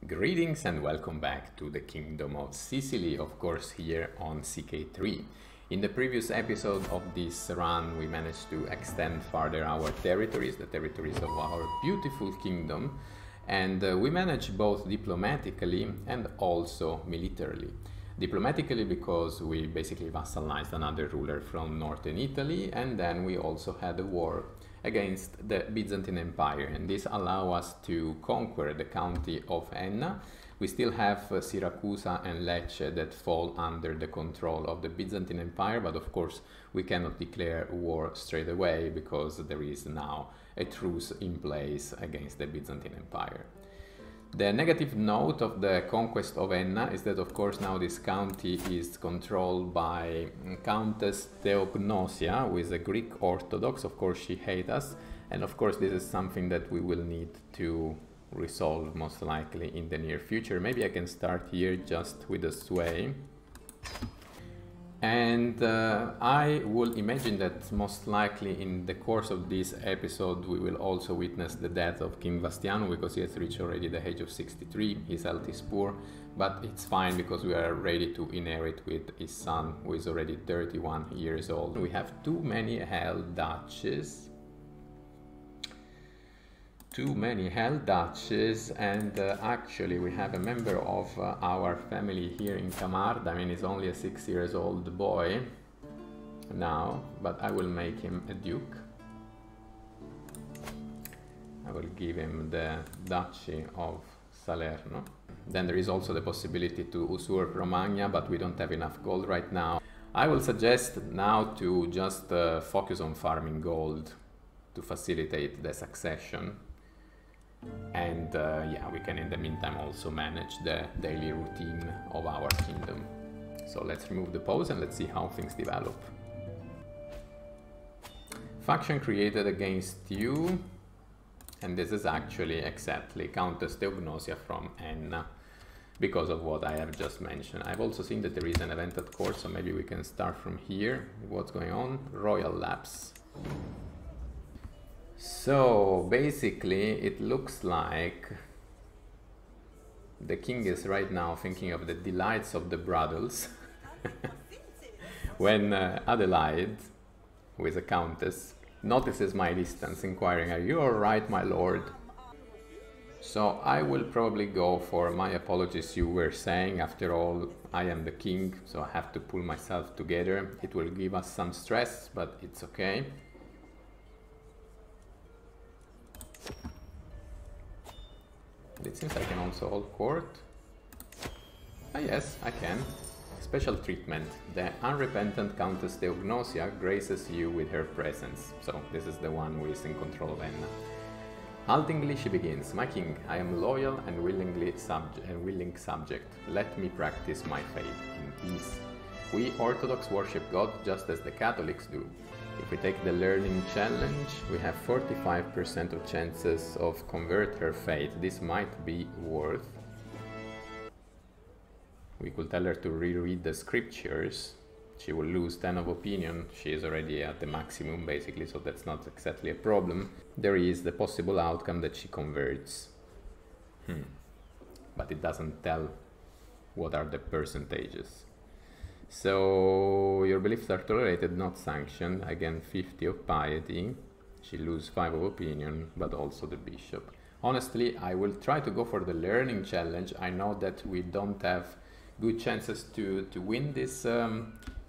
Greetings and welcome back to the Kingdom of Sicily, of course here on CK3. In the previous episode of this run we managed to extend further our territories, the territories of our beautiful kingdom, and we managed both diplomatically and also militarily. Diplomatically because we basically vassalized another ruler from northern Italy, and then we also had a war against the Byzantine Empire, and this allowed us to conquer the county of Enna. We still have Siracusa and Lecce that fall under the control of the Byzantine Empire, but of course we cannot declare war straight away because there is now a truce in place against the Byzantine Empire. The negative note of the conquest of Enna is that of course now this county is controlled by Countess Theognosia, who is a Greek Orthodox. Of course she hates us, and of course this is something that we will need to resolve most likely in the near future. Maybe I can start here just with a sway. And I will imagine that most likely in the course of this episode we will also witness the death of King Vastianu, because he has reached already the age of 63, his health is poor, but it's fine because we are ready to inherit with his son, who is already 31 years old. We have too many held duchies, and actually we have a member of our family here in Camargue. I mean, he's only a 6 years old boy now, but I will make him a duke. I will give him the duchy of Salerno. Then there is also the possibility to usurp Romagna, but we don't have enough gold right now. I will suggest now to just focus on farming gold to facilitate the succession. And yeah, we can in the meantime also manage the daily routine of our kingdom. So let's remove the pause and let's see how things develop. Faction created against you, and this is actually exactly Countess Theognosia from Enna, because of what I have just mentioned. I've also seen that there is an event at court, so maybe we can start from here. What's going on? Royal lapse. So basically it looks like the king is right now thinking of the delights of the brothels when Adelaide, who is a countess, notices my distance, inquiring, "Are you alright, my lord?" So I will probably go for "My apologies, you were saying, after all I am the king, so I have to pull myself together. It will give us some stress, but it's okay." It seems I can also hold court. Ah yes, I can. Special treatment. The unrepentant Countess Theognosia graces you with her presence. So this is the one who is in control of Enna. Haltingly she begins. "My king, I am loyal and willing subject. Let me practice my faith in peace. We Orthodox worship God just as the Catholics do. If we take the learning challenge, we have 45% of chances of convert her faith. This might be worth." We could tell her to reread the scriptures. She will lose 10 of opinion. She is already at the maximum basically, so that's not exactly a problem. There is the possible outcome that she converts. But it doesn't tell what are the percentages. So your beliefs are tolerated, not sanctioned. Again, 50 of piety. She loses 5 of opinion, but also the bishop. Honestly, I will try to go for the learning challenge. I know that we don't have good chances to win this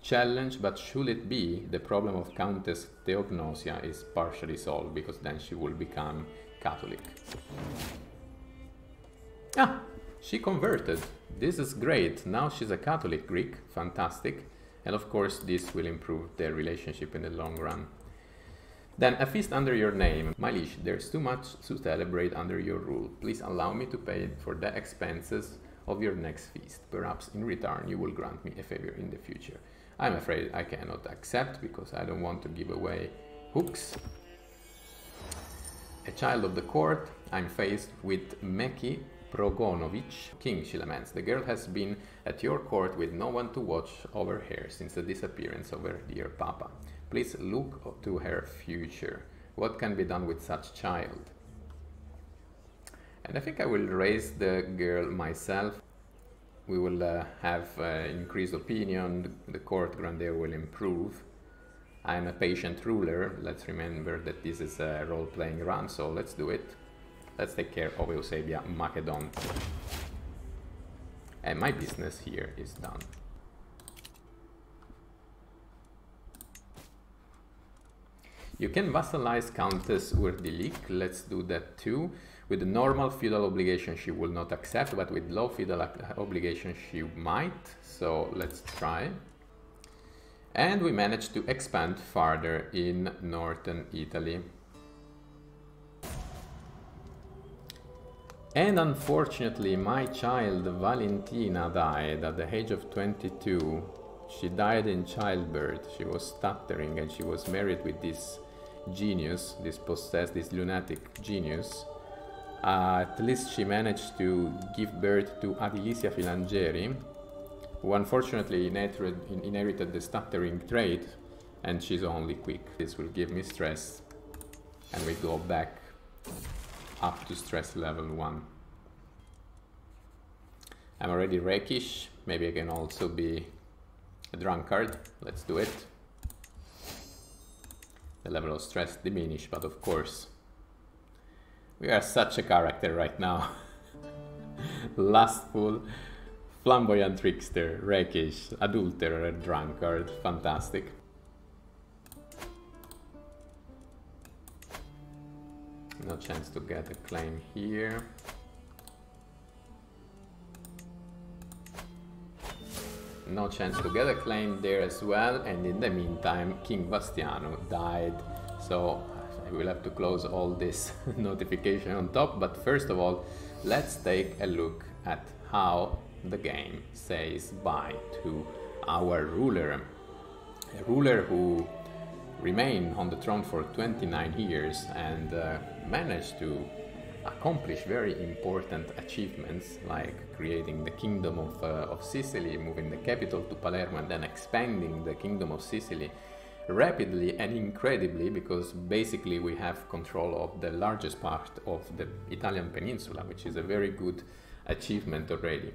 challenge, but should it be, the problem of Countess Theognosia is partially solved, because then she will become Catholic. Ah! She converted. This is great. Now she's a Catholic Greek. Fantastic. And of course this will improve their relationship in the long run. Then a feast under your name. "My liege, there's too much to celebrate under your rule. Please allow me to pay for the expenses of your next feast. Perhaps in return you will grant me a favor in the future." I'm afraid I cannot accept because I don't want to give away hooks. A child of the court. I'm faced with Meki Progonovich. "King," she laments, "the girl has been at your court with no one to watch over her since the disappearance of her dear papa. Please look to her future. What can be done with such child?" And I think I will raise the girl myself. We will have increased opinion, the court grandeur will improve. I'm a patient ruler. Let's remember that this is a role-playing run, so let's do it. Let's take care of Eusebia Macedon. And my business here is done. You can vassalize Countess Urdilik. Let's do that too. With the normal feudal obligation she will not accept, but with low feudal obligation she might. So let's try. And we managed to expand farther in northern Italy. And unfortunately my child Valentina died at the age of 22. She died in childbirth. She was stuttering and she was married with this genius, this lunatic genius. At least she managed to give birth to Adilisia Filangeri, who unfortunately inherited the stuttering trait, and she's only quick. This will give me stress, and we go back up to stress level 1. I'm already rakish. Maybe I can also be a drunkard. Let's do it. The level of stress diminished, but of course we are such a character right now. Lustful, flamboyant trickster, rakish, adulterer, drunkard. Fantastic. No chance to get a claim here. No chance to get a claim there as well, and in the meantime King Vastianu died, so I will have to close all this notification on top. But first of all, let's take a look at how the game says bye to our ruler. A ruler who remained on the throne for 29 years and managed to accomplish very important achievements, like creating the Kingdom of Sicily, moving the capital to Palermo, and then expanding the Kingdom of Sicily rapidly and incredibly, because basically we have control of the largest part of the Italian peninsula, which is a very good achievement already.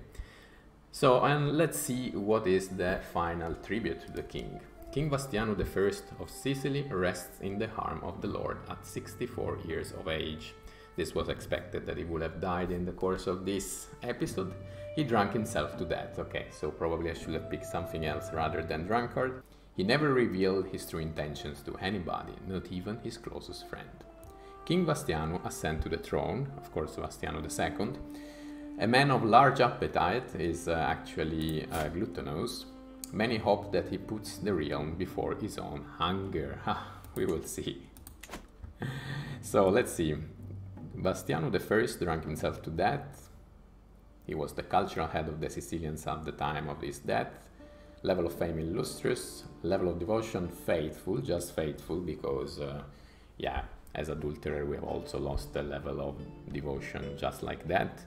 So, and let's see what is the final tribute to the king. King Vastianu I of Sicily rests in the arm of the Lord at 64 years of age. This was expected that he would have died in the course of this episode. He drank himself to death. Okay, so probably I should have picked something else rather than drunkard. He never revealed his true intentions to anybody, not even his closest friend. King Vastianu ascended to the throne, of course Vastianu II. A man of large appetite, is actually gluttonous. Many hope that he puts the realm before his own hunger. We will see. So let's see. Vastianu I drank himself to death. He was the cultural head of the Sicilians at the time of his death. Level of fame illustrious, level of devotion faithful, just faithful, because yeah, as adulterer we have also lost the level of devotion just like that.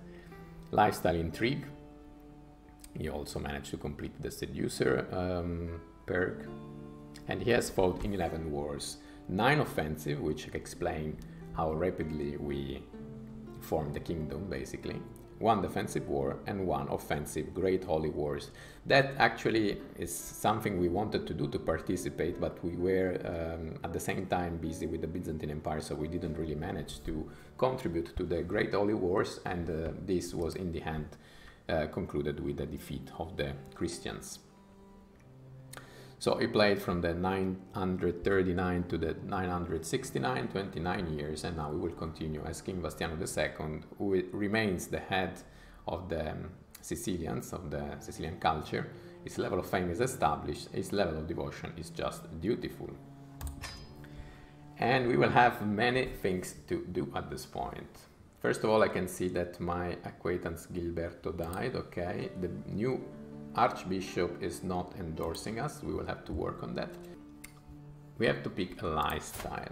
Lifestyle intrigue. He also managed to complete the seducer perk. And he has fought in 11 wars, 9 offensive, which explain how rapidly we formed the kingdom, basically. 1 defensive war and 1 offensive Great Holy Wars. That actually is something we wanted to do, to participate, but we were at the same time busy with the Byzantine Empire, so we didn't really manage to contribute to the Great Holy Wars, and this was in the end concluded with the defeat of the Christians. So he played from the 939 to the 969, 29 years, and now we will continue as King Vastianu II, who remains the head of the Sicilians, of the Sicilian culture. His level of fame is established, his level of devotion is just dutiful. And we will have many things to do at this point. First of all, I can see that my acquaintance Gilberto died, okay. The new Archbishop is not endorsing us, we will have to work on that. We have to pick a lifestyle.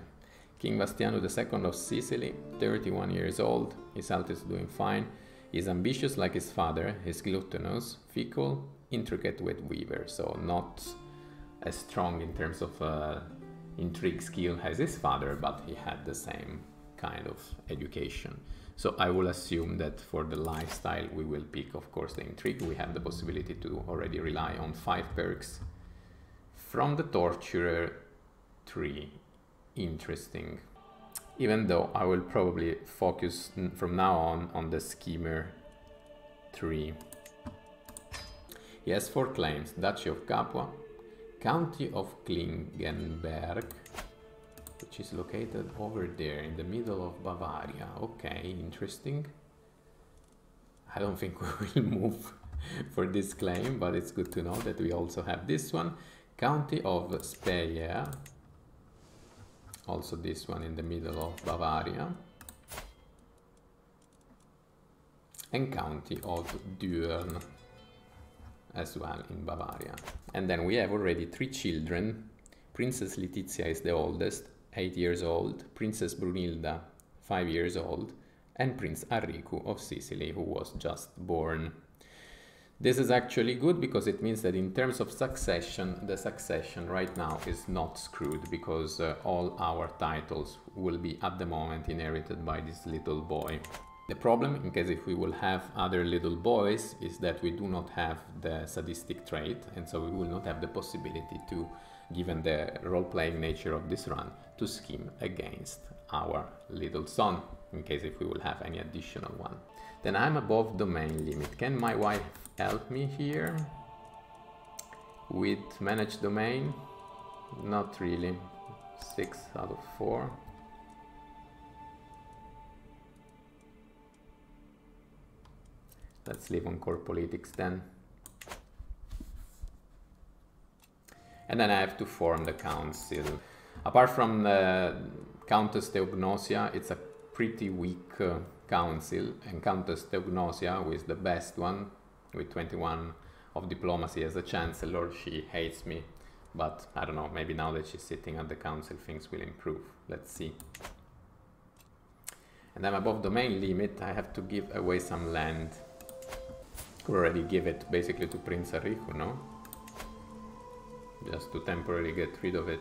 King Vastianu II of Sicily, 31 years old, his health is doing fine. He's ambitious like his father, he's gluttonous, fickle, intricate with weaver, so not as strong in terms of intrigue skill as his father, but he had the same kind of education. So I will assume that for the lifestyle we will pick, of course, the intrigue. We have the possibility to already rely on 5 perks. From the torturer, 3. Interesting. Even though I will probably focus from now on the schemer, 3. He has 4 claims: Duchy of Capua, County of Klingenberg, which is located over there in the middle of Bavaria. Okay, interesting. I don't think we will move for this claim, but it's good to know that we also have this one. County of Speyer, also this one in the middle of Bavaria. And County of Düren as well in Bavaria. And then we have already 3 children. Princess Letizia is the oldest, 8 years old, Princess Brunilda, 5 years old, and Prince Arriku of Sicily, who was just born. This is actually good because it means that in terms of succession, the succession right now is not screwed, because all our titles will be at the moment inherited by this little boy. The problem, in case if we will have other little boys, is that we do not have the sadistic trait, and so we will not have the possibility to, given the role-playing nature of this run, to scheme against our little son, in case if we will have any additional one. Then I'm above domain limit. Can my wife help me here with manage domain? Not really. 6 out of 4. Let's leave on core politics then. And then I have to form the council. Apart from Countess Theognosia, it's a pretty weak council, and Countess Theognosia, who is the best one, with 21 of diplomacy as a chancellor, she hates me. But I don't know, maybe now that she's sitting at the council, things will improve. Let's see. And I'm above domain limit. I have to give away some land. Already give it basically to Prince Arriku, no? Just to temporarily get rid of it.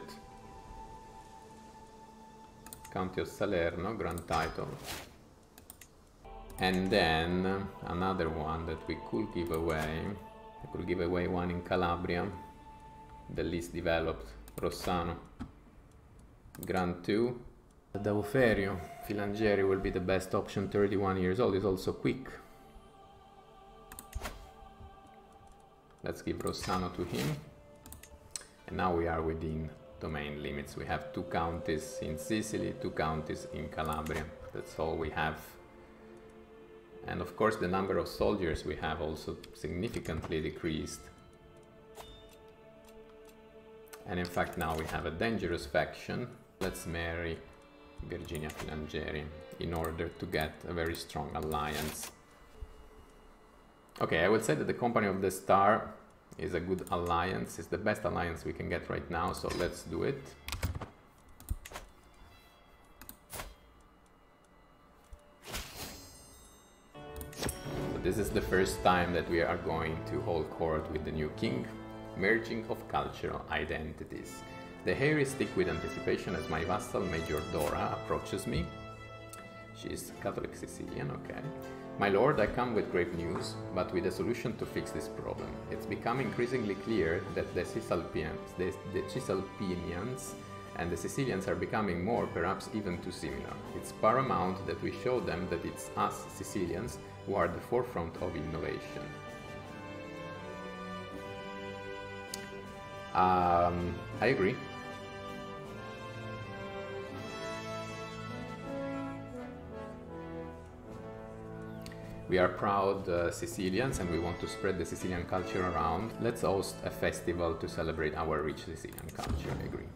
County of Salerno, grand title. And then another one that we could give away. I could give away one in Calabria, the least developed, Rossano. Grand 2. Dauferio, Filangieri will be the best option, 31 years old, is also quick. Let's give Rossano to him. And now we are within domain limits. We have 2 counties in Sicily, 2 counties in Calabria. That's all we have. And of course the number of soldiers we have also significantly decreased. And in fact now we have a dangerous faction. Let's marry Virginia Filangieri in order to get a very strong alliance. Okay, I would say that the Company of the Star is a good alliance. It's the best alliance we can get right now, so let's do it. So this is the first time that we are going to hold court with the new king. Merging of cultural identities. The hair is thick with anticipation as my vassal Major Dora approaches me. She is Catholic Sicilian, okay. My lord, I come with grave news, but with a solution to fix this problem. It's become increasingly clear that the Cisalpinians and the Sicilians are becoming more, perhaps even too similar. It's paramount that we show them that it's us Sicilians who are the forefront of innovation. I agree. We are proud Sicilians and we want to spread the Sicilian culture around. Let's host a festival to celebrate our rich Sicilian culture, I agree.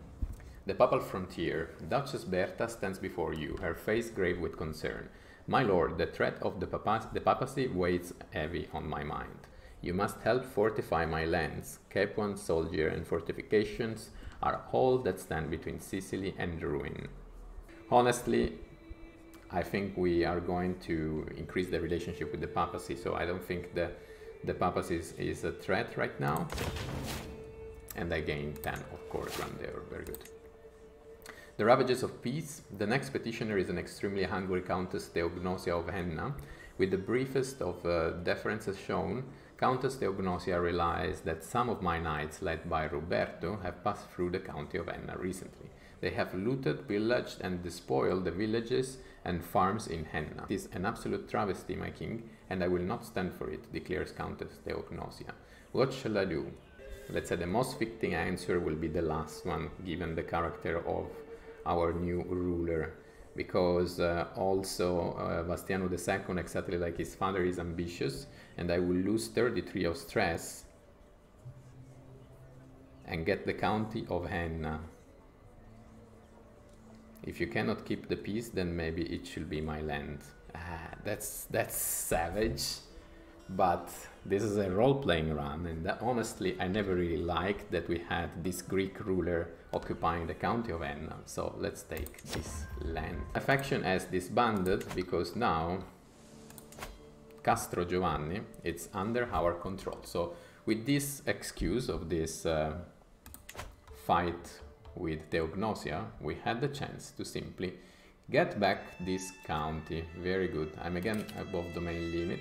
The papal frontier. Duchess Berta stands before you, her face grave with concern. My lord, the threat of the papacy weighs heavy on my mind. You must help fortify my lands. Capuan, soldier and fortifications are all that stand between Sicily and ruin. Honestly, I think we are going to increase the relationship with the papacy, so I don't think the papacy is a threat right now. And I gain 10, of course, run there, very good. The Ravages of Peace. The next petitioner is an extremely hungry Countess Theognosia of Henna. With the briefest of deferences shown, Countess Theognosia realized that some of my knights, led by Roberto, have passed through the county of Henna recently. They have looted, pillaged and despoiled the villages and farms in Henna. It is an absolute travesty, my king, and I will not stand for it, declares Countess Theognosia. What shall I do? Let's say the most fitting answer will be the last one, given the character of our new ruler, because also Vastianu II, exactly like his father, is ambitious, and I will lose 33 of stress and get the county of Henna. If you cannot keep the peace, then maybe it should be my land. That's savage, but this is a role-playing run, and honestly I never really liked that we had this Greek ruler occupying the county of Henna, so let's take this land. A faction has disbanded because now Castro Giovanni, it's under our control. So with this excuse of this fight with Theognosia, we had the chance to simply get back this county. Very good. I'm again above domain limit.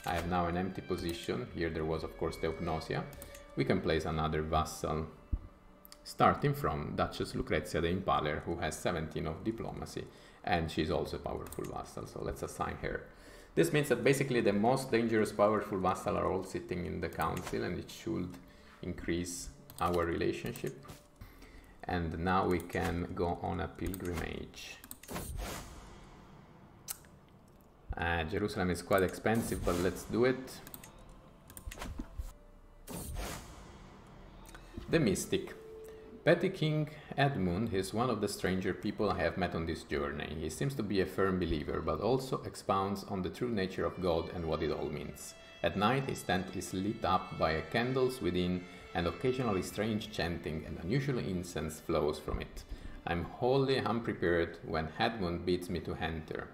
I have now an empty position. Here there was of course Theognosia. We can place another vassal, starting from Duchess Lucrezia the Impaler, who has 17 of diplomacy, and she's also a powerful vassal, so let's assign her. This means that basically the most dangerous powerful vassal are all sitting in the council, and it should increase our relationship. And now we can go on a pilgrimage. Jerusalem is quite expensive, but let's do it. The Mystic. Petty King Edmund is one of the stranger people I have met on this journey. He seems to be a firm believer, but also expounds on the true nature of God and what it all means. At night his tent is lit up by candles within, and occasionally strange chanting and unusual incense flows from it. I'm wholly unprepared when Edmund bids me to enter.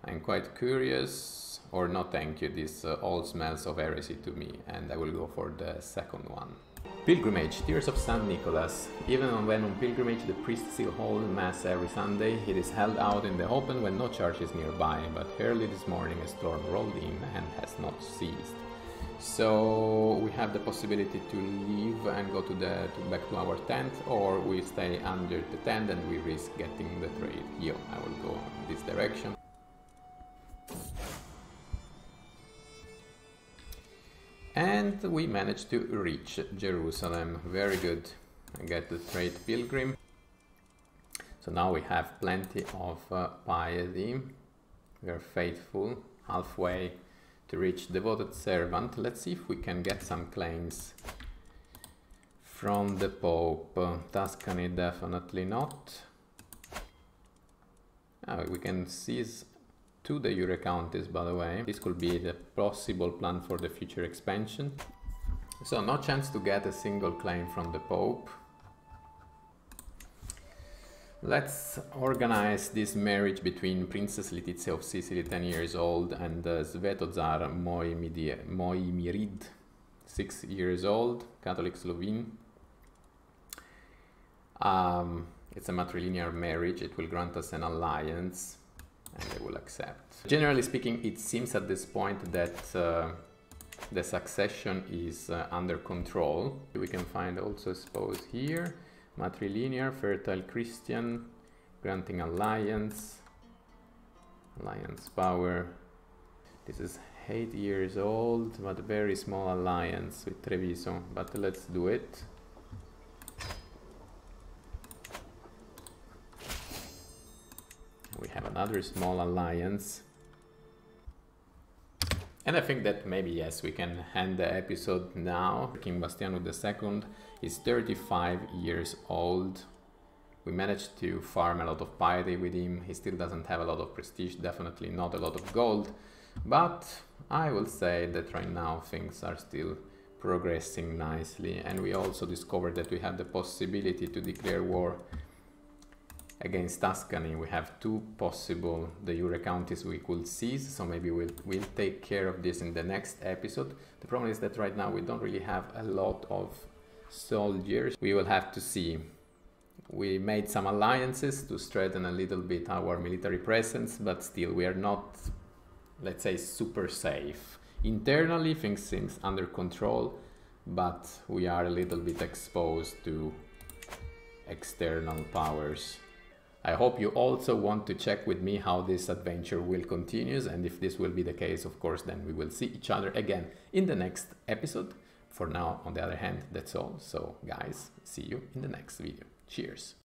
I'm quite curious, or no thank you, this all smells of heresy to me, and I will go for the second one. Pilgrimage, Tears of St. Nicholas. Even when on pilgrimage the priests still hold mass every Sunday, it is held out in the open when no church is nearby, but early this morning a storm rolled in and has not ceased. So we have the possibility to leave and go to back to our tent, or we stay under the tent and we risk getting the trade. Here I will go in this direction. And we managed to reach Jerusalem. Very good. I get the trade pilgrim. So now we have plenty of piety. We are faithful. Halfway to reach devoted servant. Let's see if we can get some claims from the Pope. Tuscany definitely not. We can seize to the Eure counties, by the way. This could be the possible plan for the future expansion. So no chance to get a single claim from the Pope. Let's organize this marriage between Princess Letizia of Sicily, 10 years old, and Svetozar Moimirid, 6 years old, Catholic Slovene. It's a matrilinear marriage. It will grant us an alliance, and they will accept. Generally speaking, it seems at this point that the succession is under control. We can find also spouse here, matrilinear, fertile Christian, granting alliance power. This is 8 years old, but very small alliance with Treviso, but let's do it. We have another small alliance. And I think that maybe, yes, we can end the episode now. King Vastianu II is 35 years old. We managed to farm a lot of piety with him. He still doesn't have a lot of prestige, definitely not a lot of gold. But I will say that right now things are still progressing nicely. And we also discovered that we have the possibility to declare war against Tuscany. We have two possible de jure counties we could seize, so maybe we'll take care of this in the next episode. The problem is that right now we don't really have a lot of soldiers. We will have to see We made some alliances to strengthen a little bit our military presence, but still we are not, let's say, super safe. Internally things seem under control, but we are a little bit exposed to external powers. I hope you also want to check with me how this adventure will continue, and if this will be the case, of course, then we will see each other again in the next episode. For now, on the other hand, that's all. So guys, see you in the next video. Cheers.